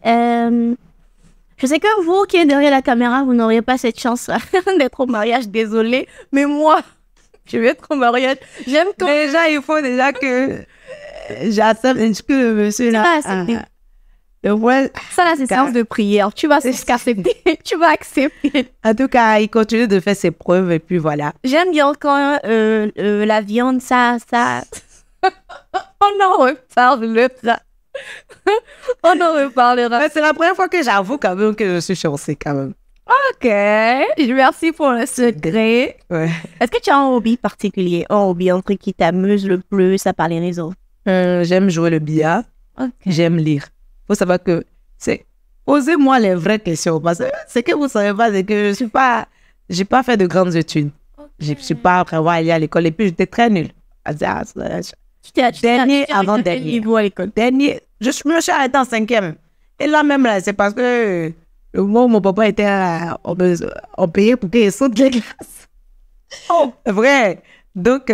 Je sais que vous qui êtes derrière la caméra, vous n'auriez pas cette chance d'être au mariage, désolé. Mais moi, je vais être au mariage. J'aime quand... Déjà, il faut déjà que j'accepte que le monsieur là. Ça là, c'est séance de prière. Tu vas accepter. Tu vas accepter. En tout cas, il continue de faire ses preuves et puis voilà. J'aime bien quand la viande, ça... On en reparle, ça. On en reparlera. Mais c'est la première fois que j'avoue quand même que je suis chancée quand même. Ok, merci pour le secret. Ouais. Est-ce que tu as un hobby particulier, un hobby, un truc qui t'amuse le plus à part les réseaux? J'aime jouer le billard. Ok. J'aime lire. Faut savoir que c'est... Posez-moi les vraies questions parce que ce que vous savez pas, c'est que j'ai pas fait de grandes études. Okay. Je suis pas vraiment allée à l'école et puis j'étais très nulle. Dernier avant dernier. Niveau à l'école. Dernier, je me suis arrêtée en 5e. Et là même, là, c'est parce que le moment où mon papa était on payait pour qu'il saute les classes. Oh, vrai. Donc,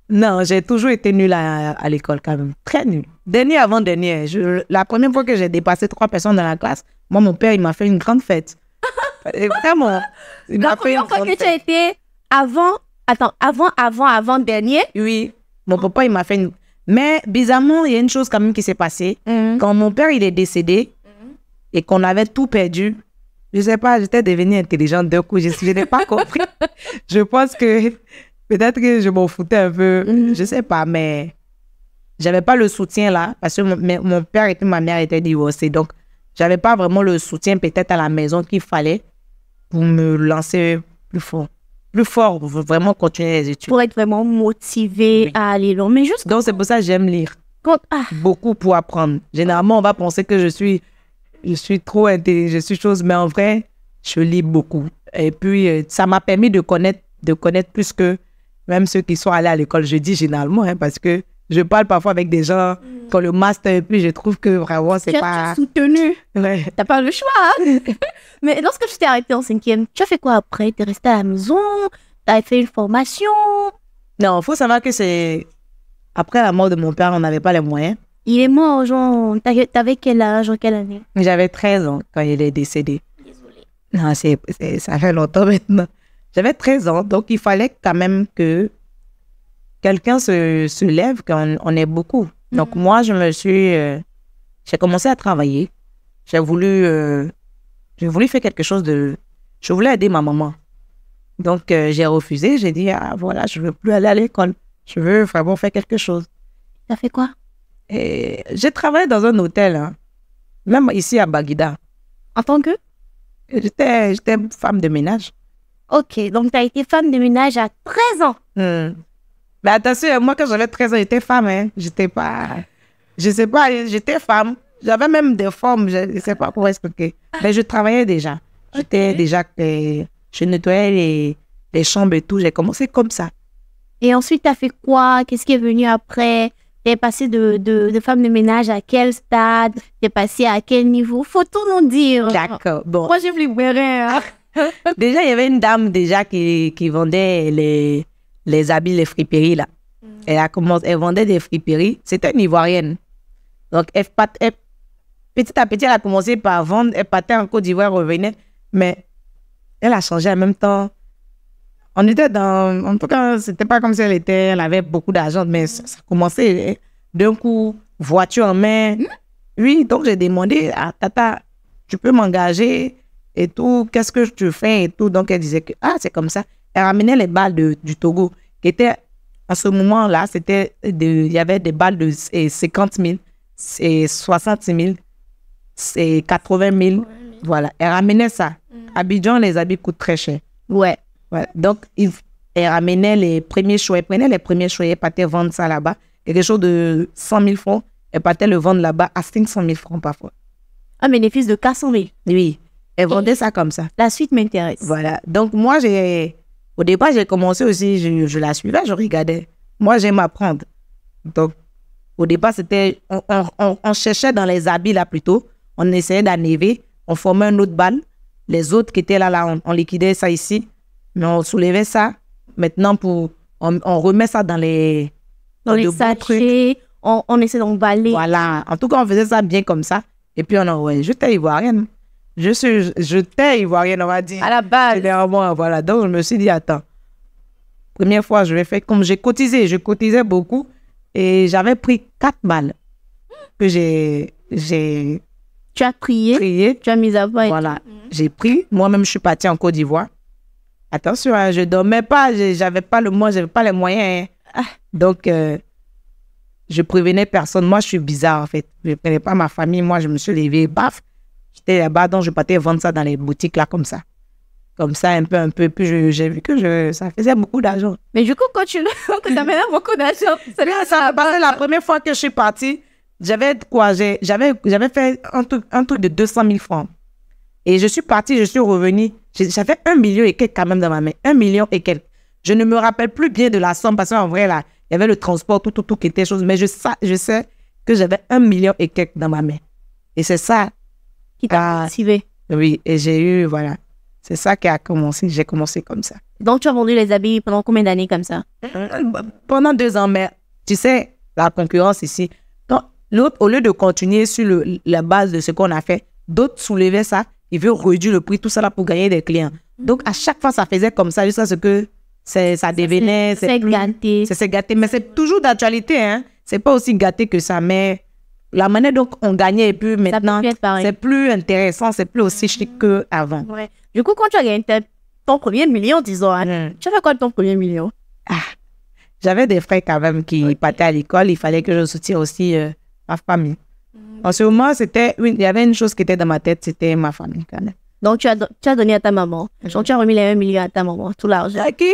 non, j'ai toujours été nulle à l'école quand même. Très nulle. Dernier avant dernier. La première fois que j'ai dépassé 3 personnes dans la classe, moi, mon père, il m'a fait une grande fête. Et vraiment. La première fois que tu as été avant dernier? Oui. Mon papa, il m'a fait une... Mais bizarrement, il y a une chose quand même qui s'est passée. Quand mon père, il est décédé et qu'on avait tout perdu, je sais pas, j'étais devenue intelligente d'un coup. Je n'ai pas compris. Je pense que peut-être que je m'en foutais un peu. Je sais pas, mais j'avais pas le soutien là parce que mon père et ma mère étaient divorcés. Donc, j'avais pas vraiment le soutien peut-être à la maison qu'il fallait pour me lancer plus fort. Plus fort pour vraiment continuer les études. Pour être vraiment motivé à aller loin. Mais juste... Donc, c'est pour ça que j'aime lire. Beaucoup pour apprendre. Généralement, on va penser que je suis trop intelligente, je suis chose, mais en vrai, je lis beaucoup. Et puis, ça m'a permis de connaître plus que même ceux qui sont allés à l'école. Je dis généralement, hein, parce que je parle parfois avec des gens qui ont le master et puis je trouve que vraiment, c'est pas... Tu as soutenu. Ouais. T'as pas le choix. Hein? Mais lorsque tu t'es arrêté en 5e, tu as fait quoi après? T'es resté à la maison? T'as fait une formation? Non, il faut savoir que c'est... Après la mort de mon père, on n'avait pas les moyens. Il est mort, genre... T'avais quel âge, quelle année? J'avais 13 ans quand il est décédé. Désolée. Non, ça fait longtemps maintenant. J'avais 13 ans, donc il fallait quand même que quelqu'un se lève, qu'on est beaucoup. Donc moi, j'ai commencé à travailler. J'ai voulu faire quelque chose je voulais aider ma maman. Donc j'ai refusé, j'ai dit, ah voilà, je veux plus aller à l'école. Je veux vraiment faire quelque chose. T'as fait quoi? Et j'ai travaillé dans un hôtel, hein, même ici à Baguida. En tant que? J'étais femme de ménage. Ok, donc tu as été femme de ménage à 13 ans. Mais attention, moi, quand j'avais 13 ans, j'étais femme. Hein. J'étais femme. J'avais même des formes, je ne sais pas comment expliquer. Mais je travaillais déjà. Je nettoyais les chambres et tout. J'ai commencé comme ça. Et ensuite, tu as fait quoi? Qu'est-ce qui est venu après? Tu es passé de femme de ménage à quel stade? Tu es passé à quel niveau? Faut tout nous dire. D'accord. Bon. Moi, je me libérais. Hein. Déjà, il y avait une dame déjà qui vendait les habits, les friperies là. Elle vendait des friperies. C'était une Ivoirienne. Donc, petit à petit, elle a commencé par vendre. Elle partait en Côte d'Ivoire, revenait. Mais elle a changé en même temps. On était en tout cas, c'était pas comme si elle avait beaucoup d'argent, mais ça commençait d'un coup, voiture en main. Oui, donc j'ai demandé à Tata, tu peux m'engager et tout, qu'est-ce que tu fais et tout. Donc elle disait que, c'est comme ça. Elle ramenait les balles du Togo, qui étaient, à ce moment-là, il y avait des balles de 50 000, 60 000, 80 000. Voilà, elle ramenait ça. Abidjan, les habits coûtent très cher. Ouais. Voilà. Donc, elle ramenait les premiers choix. Elle prenait les premiers choix. Elle partait vendre ça là-bas. Quelque chose de 100 000 francs. Elle partait le vendre là-bas à 500 000 francs parfois. Un bénéfice de 400 000. Oui. Elle vendait ça comme ça. La suite m'intéresse. Voilà. Donc, moi, au départ, j'ai commencé aussi, je la suivais, je regardais. Moi, j'aime apprendre. Donc, au départ, c'était, on cherchait dans les habits là plutôt. On essayait d'enlever. On formait un autre bal. Les autres qui étaient là, on liquidait ça ici. Mais on soulevait ça. Maintenant, on remet ça dans les sachets. On essaie d'emballer. Voilà. En tout cas, on faisait ça bien comme ça. Et puis, j'étais ivoirienne. J'étais ivoirienne, on va dire. À la base. Généralement, voilà. Donc, je me suis dit, attends, première fois, je vais faire comme j'ai cotisé. Je cotisais beaucoup et j'avais pris 4 balles que j'ai Tu as prié, tu as mis à part. Voilà, j'ai pris. Moi-même, je suis partie en Côte d'Ivoire. Attention, hein, je dormais pas, j'avais pas les moyens. Hein. Donc, je prévenais personne. Moi, je suis bizarre, en fait. Je ne prenais pas ma famille. Moi, je me suis levée, baf. J'étais là-bas, donc je partais vendre ça dans les boutiques, là, comme ça. Comme ça, un peu. Puis, j'ai vu que ça faisait beaucoup d'argent. Mais du coup, quand tu ça mène beaucoup d'argent. Ça passé la première fois que je suis partie, j'avais quoi? J'avais fait un truc de 200 000 francs. Et je suis partie, je suis revenue. J'avais 1 million et quelques quand même dans ma main. 1 million et quelques. Je ne me rappelle plus bien de la somme parce qu'en vrai, là, il y avait le transport, tout qui était chose. Mais je sais que j'avais 1 million et quelques dans ma main. Et c'est ça qui t'a motivé. Oui, et j'ai eu, voilà. C'est ça qui a commencé. J'ai commencé comme ça. Donc, tu as vendu les habits pendant combien d'années comme ça? Pendant 2 ans, mais tu sais, la concurrence ici. Donc, l'autre, au lieu de continuer sur la base de ce qu'on a fait, d'autres soulevaient ça. Ils veulent réduire le prix, tout ça là pour gagner des clients. Donc, à chaque fois, ça faisait comme ça jusqu'à ce que ça devenait... C'est gâté. C'est gâté, mais c'est toujours d'actualité. Hein? C'est pas aussi gâté que ça, mais la manière dont on gagnait et puis maintenant, c'est plus intéressant, c'est plus aussi chic qu'avant. Ouais. Du coup, quand tu as gagné ton premier million, disons, tu as fait quoi de ton premier million? J'avais des frères quand même qui partaient à l'école. Il fallait que je soutienne aussi ma famille. En ce moment, il y avait une chose qui était dans ma tête, c'était ma famille quand même. Donc, tu as donné à ta maman. Donc, tu as remis les 1 million à ta maman, tout l'argent. À qui?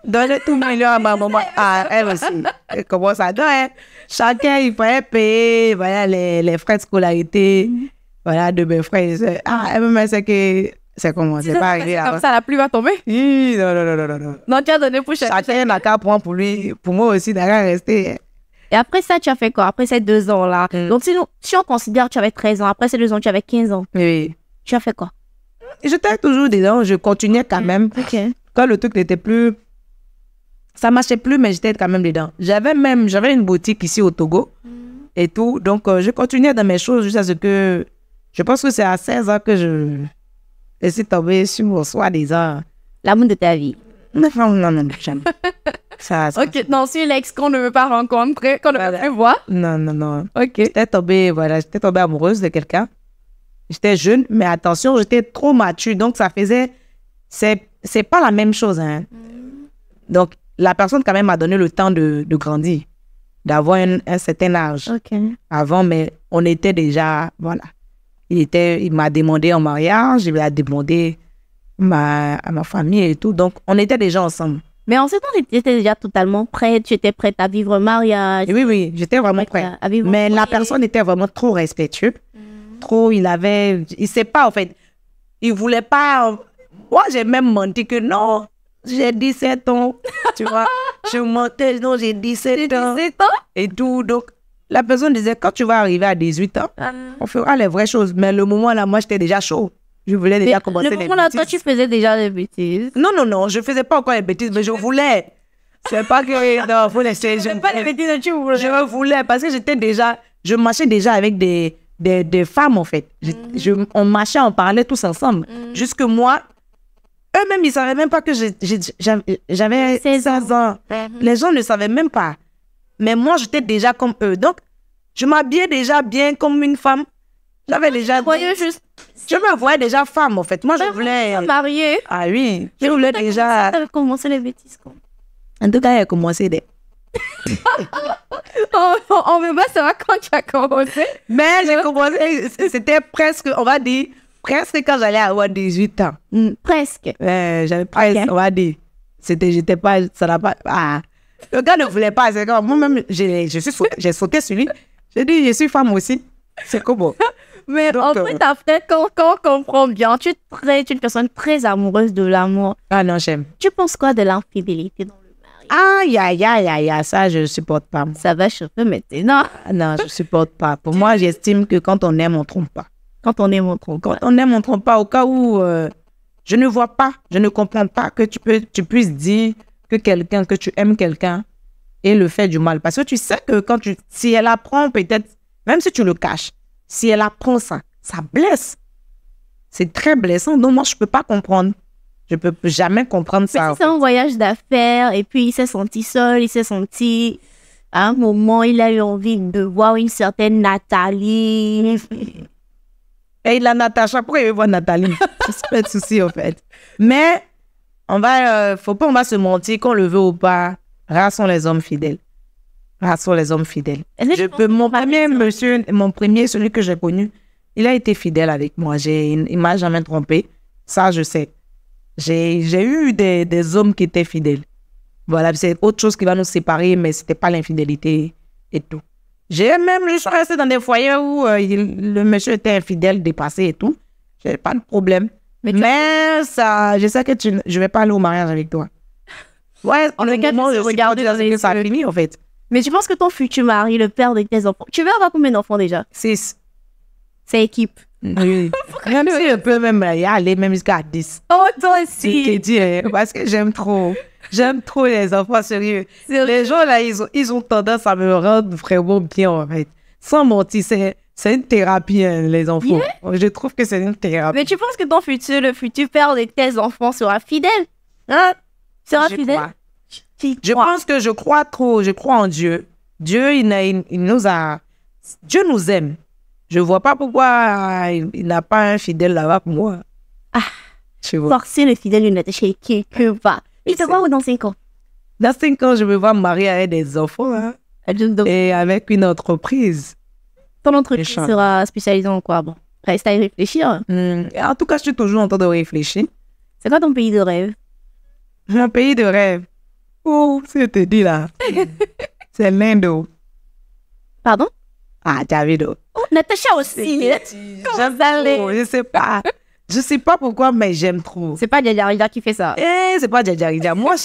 Donner tout le million à ma maman. Ah, elle aussi. Comment ça donne? Hein? Chacun, il fallait payer voilà, les frais de scolarité voilà, de mes frères. Elle-même, c'est que... C'est comment? C'est pas arrivé. Comme ça, la pluie va tomber? Oui, non. Non, tu as donné pour chacun n'a qu'à prendre pour lui. Pour moi aussi, n'a qu'à rester. Et après ça, tu as fait quoi? Après ces 2 ans-là? Donc, si on considère que tu avais 13 ans, après ces 2 ans, tu avais 15 ans. Oui. Tu as fait quoi? J'étais toujours dedans, je continuais quand même. Okay. Quand le truc n'était plus... Ça marchait plus, mais j'étais quand même dedans. J'avais une boutique ici au Togo et tout. Donc, je continuais dans mes choses jusqu'à ce que... Je pense que c'est à 16 ans que je suis tombée sur mon soi-disant... L'amour de ta vie. Non, jamais. Ça, ok, non, c'est l'ex qu'on ne veut pas rencontrer, qu'on ne veut pas voir. Non. Ok. J'étais tombée amoureuse de quelqu'un. J'étais jeune, mais attention, j'étais trop mature. Donc, ça faisait... C'est pas la même chose. Hein. Donc, la personne, quand même, m'a donné le temps de grandir, d'avoir un certain âge. Okay. Avant, mais on était déjà... Voilà. Il m'a demandé en mariage, il m'a demandé à ma famille et tout. Donc, on était déjà ensemble. Mais en ce temps, tu étais déjà totalement prête. Tu étais prête à vivre un mariage. Oui, j'étais vraiment prête. Mais la personne était vraiment trop respectueuse. Trop, il sait pas, en fait. Il voulait pas... Moi, j'ai même menti que non, j'ai 17 ans. Tu vois, je mentais, non, j'ai 17 ans. Et tout, donc... La personne disait, quand tu vas arriver à 18 ans, on fera les vraies choses. Mais le moment là, moi, j'étais déjà chaud. Je voulais déjà commencer les bêtises. Le moment là, toi, tu faisais déjà des bêtises. Non, je faisais pas encore les bêtises, mais je voulais. C'est pas que... Non, faut laisser. Je pas les bêtises, tu voulais. Je voulais, parce que je marchais déjà avec des femmes, en fait. On marchait, on parlait tous ensemble. Jusque moi, eux-mêmes, ils savaient même pas que j'avais 16 ans. Les gens ne savaient même pas. Mais moi, j'étais déjà comme eux. Donc, je m'habillais déjà bien comme une femme. J'avais déjà... Je me voyais déjà femme, en fait. Moi, je voulais... Mariée. Ah oui. Je voulais déjà... Tu avais commencé les bêtises, quoi. En tout cas, j'ai commencé des... On veut pas savoir quand tu as commencé. Mais j'ai commencé... C'était presque, on va dire, presque quand j'allais avoir 18 ans. Presque. J'avais presque, on va dire. J'étais pas... Ça n'a pas... Ah. Le gars ne voulait pas. C'est comme moi-même, j'ai sauté sur lui. J'ai dit, je suis femme aussi. C'est comment? Mais donc, en fait, après, quand on comprend bien, tu es une personne très amoureuse de l'amour. Ah non, j'aime. Tu penses quoi de l'infidélité dans le mariage? Ça, je ne supporte pas. Ça va chauffer maintenant. Non, je ne supporte pas. Pour moi, j'estime que quand on aime, on ne trompe pas. Quand on aime, on trompe pas. Quand on aime, on ne trompe pas. Au cas où je ne vois pas, je ne comprends pas que tu puisses dire que tu aimes quelqu'un et le fait du mal. Parce que tu sais que si elle apprend peut-être, même si tu le caches, si elle apprend ça blesse. C'est très blessant. Donc, moi, je peux pas comprendre. Je peux jamais comprendre Mais ça. si c'est un voyage d'affaires et puis il s'est senti seul, il s'est senti... À un moment, il a eu envie de voir une certaine Nathalie. Et il a Natacha. Pourquoi il veut voir Nathalie? C'est pas de souci, en fait. Mais, on va se mentir, qu'on le veut ou pas. Rares sont les hommes fidèles. Rares sont les hommes fidèles. Mon premier, celui que j'ai connu, il a été fidèle avec moi. Il m'a jamais trompé. Ça, je sais. J'ai eu des hommes qui étaient fidèles. Voilà, c'est autre chose qui va nous séparer, mais c'était pas l'infidélité et tout. Je suis restée dans des foyers où le monsieur était infidèle, dépassé et tout. J'ai pas de problème. Mais ça, je sais que je vais pas aller au mariage avec toi. Ouais, en le cas de regarder dans les ça a fini, en fait. Mais tu penses que ton futur mari, le père de tes enfants, tu veux avoir combien d'enfants déjà? 6. C'est équipe. Oui. Je peux même y aller, même jusqu'à 10. Oh, toi aussi. Parce que j'aime trop les enfants sérieux. Les gens là, ils ont tendance à me rendre vraiment bien, en fait. Sans mentir, c'est une thérapie, hein, les enfants. Yeah. Je trouve que c'est une thérapie. Mais tu penses que le futur père de tes enfants sera fidèle? Hein? Sera fidèle? Je crois trop. Je crois en Dieu. Dieu, Dieu nous aime. Je vois pas pourquoi il n'a pas un fidèle là-bas pour moi. Ah, forcer le fidèle, il chez quelque part. Il te voit où dans 5 ans? Dans 5 ans, je me vois marier avec des enfants, hein, et avec une entreprise. Ton entreprise sera spécialisée en quoi? Bon, reste à y réfléchir. En tout cas, je suis toujours en train de réfléchir. C'est quoi ton pays de rêve? Mon pays de rêve? Oh, ce que je te dis là. C'est l'Indo. Pardon? Ah, Davido. Oh, Natacha aussi. J'aime trop, je sais pas pourquoi, mais j'aime trop. C'est pas Dja Rida qui fait ça. C'est pas Dja Rida. Moi,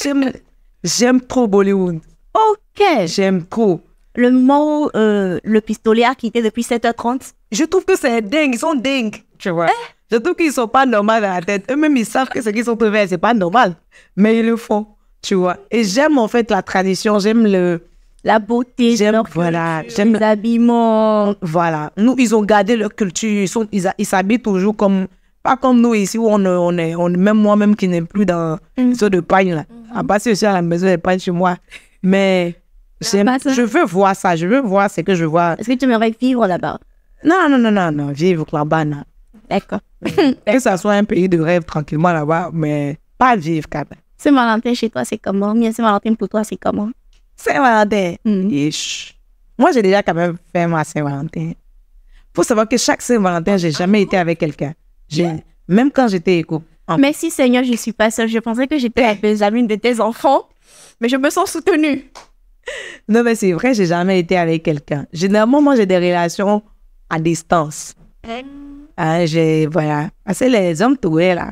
j'aime trop Bollywood. Ok. J'aime trop. Le moment le pistolet a quitté depuis 7h30. Je trouve que c'est dingue. Ils sont dingues, tu vois. Je trouve qu'ils sont pas normaux dans la tête. Eux-mêmes, ils savent que ce qu'ils sont trouvés, c'est pas normal. Mais ils le font, tu vois. Et j'aime en fait la tradition. J'aime la beauté, j'aime l'habillement. Voilà. Nous, ils ont gardé leur culture. Ils s'habillent toujours pas comme nous ici, où on même moi-même qui n'ai plus dans ce de pagne là. À passer aussi à la maison de pagne chez moi. Mais je veux voir ça. Je veux voir ce que je vois. Est-ce que tu aimerais vivre là-bas? Non. Vivre là-bas, non. D'accord. Que ça soit un pays de rêve tranquillement là-bas, mais pas vivre quand même. Saint-Valentin chez toi, c'est comment? Saint-Valentin pour toi, c'est comment? Saint-Valentin. Moi, j'ai déjà quand même fait ma Saint-Valentin. Faut savoir que chaque Saint-Valentin, j'ai jamais été avec quelqu'un. Même quand j'étais éco. Merci Seigneur, je suis pas seule. Je pensais que j'étais avec les amis de tes enfants, mais je me sens soutenue. Non, mais c'est vrai, j'ai jamais été avec quelqu'un. Généralement, moi, j'ai des relations à distance. Voilà. Parce que les hommes, tout est là.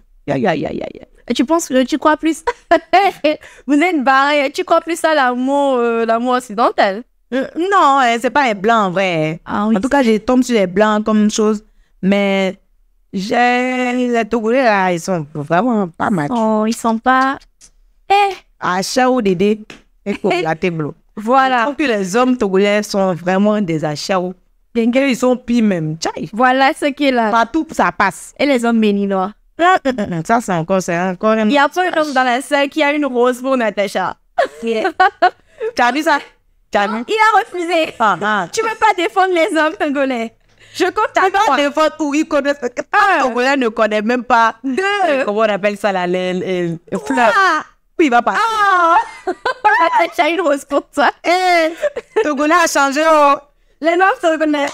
Tu penses que tu crois plus... Vous êtes barrés. Tu crois plus à l'amour occidental? Non, c'est pas les blancs, en vrai. Oui, en tout cas, je tombe sur les blancs comme chose. Mais les Togolais, là, ils sont vraiment pas mal. Oh, ils sont pas... Achao Dédé et Kolateblo. Voilà. Je trouve que les hommes togolais sont vraiment des achao. Ils sont pires même. Tchaï. Voilà ce qui est là. Partout, ça passe. Et les hommes béninois? Ça, c'est encore Il y a pas un homme dans la salle qui a une rose pour Natacha. Tu as vu ça? Il a refusé. Tu peux pas défendre les hommes togolais. Je compte à toi. Défendre où ils connaissent. Un Togolais ne connaît même pas. Comment on appelle ça, la fleur. Oui, il va pas. Natacha a une rose pour toi. Togolais a changé. Les noirs togolais.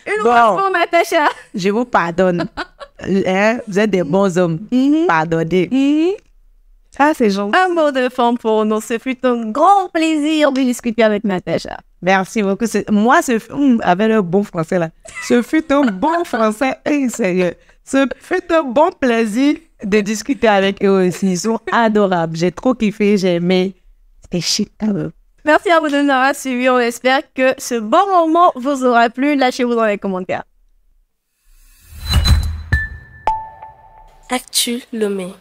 Une rose pour Natacha. Je vous pardonne. Vous êtes des bons hommes. Pardonnez. Ça, c'est gentil. Un mot de fin pour nous. Ce fut un grand plaisir de discuter avec Natacha. Merci beaucoup. Moi, avec le bon français là, ce fut un bon français. Sérieux. Ce fut un bon plaisir de discuter avec eux aussi. Ils sont adorables. J'ai trop kiffé. J'ai aimé. C'était chic quand même. Merci à vous de nous avoir suivis. On espère que ce bon moment vous aura plu. Lâchez-vous dans les commentaires. Actu Lomé.